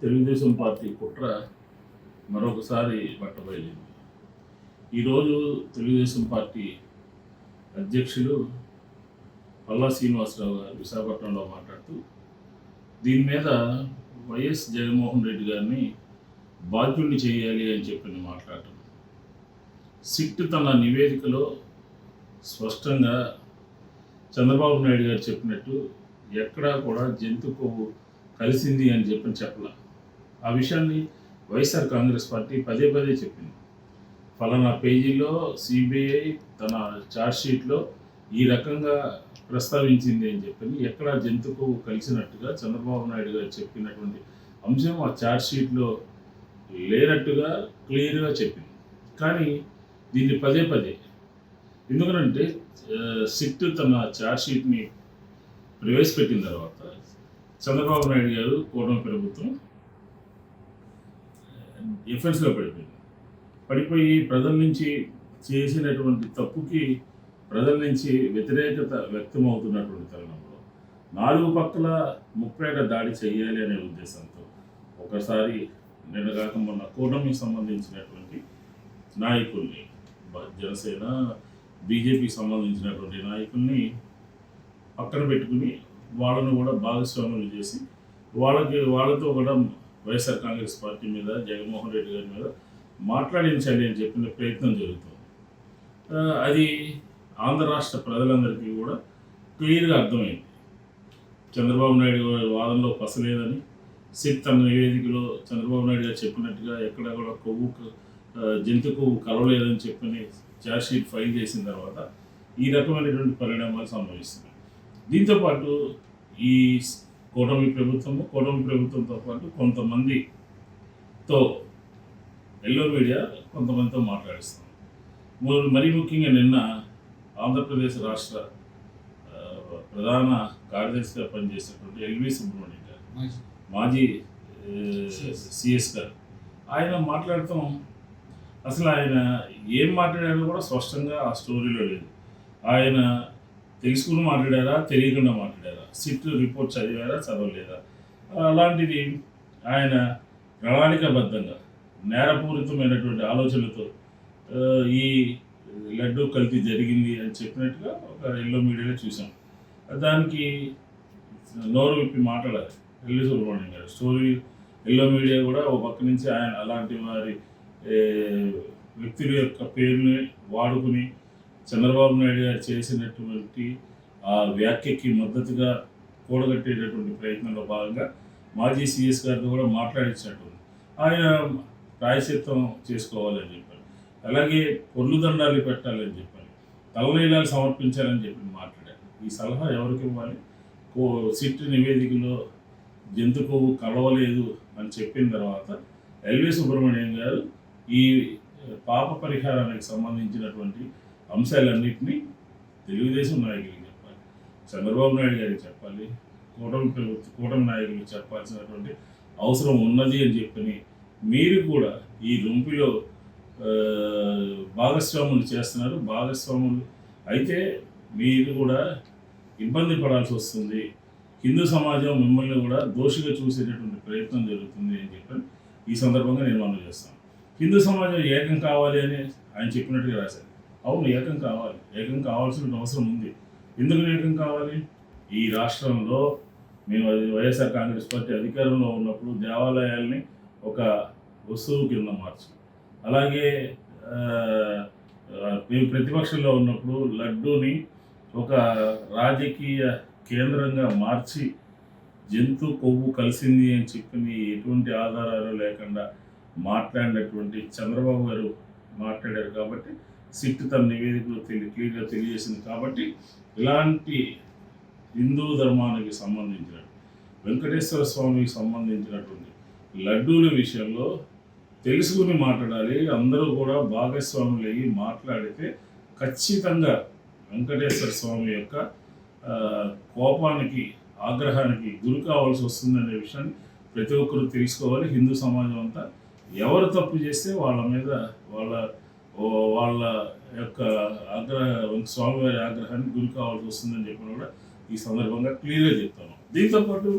Telugu Desam party కుట్ర మరొకసారి బట్టబయలింది. ఈరోజు తెలుగుదేశం పార్టీ అధ్యక్షులు పల్లా శ్రీనివాసరావు గారు విశాఖపట్నంలో మాట్లాడుతూ దీని మీద వైఎస్ జగన్మోహన్ రెడ్డి గారిని బాధ్యుడిని చేయాలి అని చెప్పి మాట్లాడటం. సిట్ తన నివేదికలో స్పష్టంగా చంద్రబాబు నాయుడు గారు చెప్పినట్టు ఎక్కడా కూడా జంతు కొవ్వు కలిసింది అని చెప్పలా. ఆ విషయాన్ని వైఎస్ఆర్ కాంగ్రెస్ పార్టీ పదే పదే చెప్పింది. ఫలానా పేజీలో సిబిఐ తన ఛార్జ్షీట్లో ఈ రకంగా ప్రస్తావించింది అని చెప్పి ఎక్కడా జంతు కొవ్వు కలిసినట్టుగా చంద్రబాబు నాయుడు గారు చెప్పినటువంటి అంశం ఆ ఛార్జ్షీట్లో లేనట్టుగా క్లియర్గా చెప్పింది. కానీ దీన్ని పదే పదే ఎందుకనంటే సిట్ తన ఛార్జ్షీట్ని ప్రవేశపెట్టిన తర్వాత చంద్రబాబు నాయుడు గారు కూటమి ప్రభుత్వం డిఫెన్స్లో పడిపోయి ప్రజల నుంచి చేసినటువంటి తప్పుకి ప్రజల నుంచి వ్యతిరేకత వ్యక్తమవుతున్నటువంటి తరుణంలో 4 పక్కల ముప్పేట దాడి చేయాలి అనే ఉద్దేశంతో ఒకసారి నిన్నగాక మొన్న కూటమికి సంబంధించినటువంటి నాయకుల్ని జనసేన బీజేపీకి సంబంధించినటువంటి నాయకుల్ని పక్కన పెట్టుకుని వాళ్ళను కూడా భాగస్వాములు చేసి వాళ్ళతో కూడా వైఎస్ఆర్ కాంగ్రెస్ పార్టీ మీద జగన్మోహన్ రెడ్డి గారి మీద మాట్లాడించాలి అని చెప్పిన ప్రయత్నం జరుగుతుంది. అది ఆంధ్ర రాష్ట్ర ప్రజలందరికీ కూడా క్లియర్గా అర్థమైంది. చంద్రబాబు నాయుడు వాదనలో పసలేదని సిట్ తన నివేదికలో చంద్రబాబు నాయుడు గారు చెప్పినట్టుగా ఎక్కడ కూడా జంతు కొవ్వు కలవలేదని చెప్పని ఛార్జ్షీట్ ఫైల్ చేసిన తర్వాత ఈ రకమైనటువంటి పరిణామాలు సంభవిస్తున్నాయి. దీంతోపాటు ఈ కూటమి ప్రభుత్వంతో పాటు కొంతమందితో ఎల్లో మీడియా కొంతమందితో మాట్లాడిస్తాం. మరీ ముఖ్యంగా నిన్న ఆంధ్రప్రదేశ్ రాష్ట్ర ప్రధాన కార్యదర్శిగా పనిచేసినటువంటి ఎల్వి సుబ్రహ్మణ్యం గారు, మాజీ సిఎస్ గారు, ఆయన మాట్లాడటం అసలు ఆయన ఏం మాట్లాడారో కూడా స్పష్టంగా ఆ స్టోరీలో లేదు. ఆయన తెలుసుకుని మాట్లాడారా, తెలియకుండా మాట్లాడారా, సిట్ రిపోర్ట్ చదివారా, చదవలేదా, అలాంటిది ఆయన ప్రణాళికాబద్ధంగా నేరపూరితమైనటువంటి ఆలోచనలతో ఈ లడ్డూ కల్తీ జరిగింది అని చెప్పినట్టుగా ఒక ఎల్లో మీడియాలో చూసాం. దానికి నోరు విప్పి మాట్లాడారు ఎల్వి సుబ్రహ్మణ్యం గారు. స్టోరీ ఎల్లో మీడియా కూడా ఒక పక్క నుంచి ఆయన అలాంటి వారి వ్యక్తుల యొక్క పేరుని వాడుకుని చంద్రబాబు నాయుడు గారు చేసినటువంటి ఆ వ్యాఖ్యకి మద్దతుగా కూడగట్టేటటువంటి ప్రయత్నంలో భాగంగా మాజీ సిఎస్ గారితో కూడా మాట్లాడించినట్టుంది. ఆయన ప్రాయశ్చిత్తం చేసుకోవాలని చెప్పారు, అలాగే పొర్లు దండాలు పెట్టాలని చెప్పారు, తలనీలాలు సమర్పించాలని చెప్పి మాట్లాడారు. ఈ సలహా ఎవరికి ఇవ్వాలి? సిట్ నివేదికలో జంతు కొవ్వు కలవలేదు అని చెప్పిన తర్వాత ఎల్వి సుబ్రహ్మణ్యం గారు ఈ పాప పరిహారానికి సంబంధించినటువంటి అంశాలన్నింటినీ తెలుగుదేశం నాయకులకు చెప్పాలి, చంద్రబాబు నాయుడు గారికి చెప్పాలి, కూటమి నాయకులకు చెప్పాల్సినటువంటి అవసరం ఉన్నది అని చెప్పని మీరు కూడా ఈ రొంపిలో భాగస్వాములు చేస్తున్నారు. భాగస్వాములు అయితే మీరు కూడా ఇబ్బంది పడాల్సి వస్తుంది. హిందూ సమాజం మిమ్మల్ని కూడా దోషిగా చూసేటటువంటి ప్రయత్నం జరుగుతుంది అని చెప్పని ఈ సందర్భంగా నేను మనం చేస్తాను. హిందూ సమాజం ఏకం కావాలి అని ఆయన చెప్పినట్టుగా రాశారు. అవును, ఏకం కావాలి, ఏకం కావాల్సిన అవసరం ఉంది. ఎందుకు ఏకం కావాలి? ఈ రాష్ట్రంలో మేము వైఎస్ఆర్ కాంగ్రెస్ పార్టీ అధికారంలో ఉన్నప్పుడు దేవాలయాల్ని ఒక వస్తువు కింద మార్చి, అలాగే మేము ప్రతిపక్షంలో ఉన్నప్పుడు లడ్డూని ఒక రాజకీయ కేంద్రంగా మార్చి జంతు కొవ్వు కలిసింది అని చెప్పి ఎటువంటి ఆధారాలు లేకుండా మాట్లాడినటువంటి చంద్రబాబు గారు మాట్లాడారు. కాబట్టి సిట్ తన నివేదికలో క్లియర్గా తెలియజేసింది. కాబట్టి ఇలాంటి హిందూ ధర్మానికి సంబంధించిన వెంకటేశ్వర స్వామికి సంబంధించినటువంటి లడ్డూల విషయంలో తెలుసుకుని మాట్లాడాలి. అందరూ కూడా భాగస్వాములు అయ్యి మాట్లాడితే ఖచ్చితంగా వెంకటేశ్వర స్వామి యొక్క కోపానికి, ఆగ్రహానికి గురి కావాల్సి వస్తుందనే విషయాన్ని ప్రతి ఒక్కరూ తెలుసుకోవాలి. హిందూ సమాజం అంతా ఎవరు తప్పు చేస్తే వాళ్ళ మీద వాళ్ళ యొక్క స్వామివారి ఆగ్రహానికి గురి కావాల్సి వస్తుందని చెప్పిన కూడా ఈ సందర్భంగా క్లియర్గా చెప్తాను. దీంతోపాటు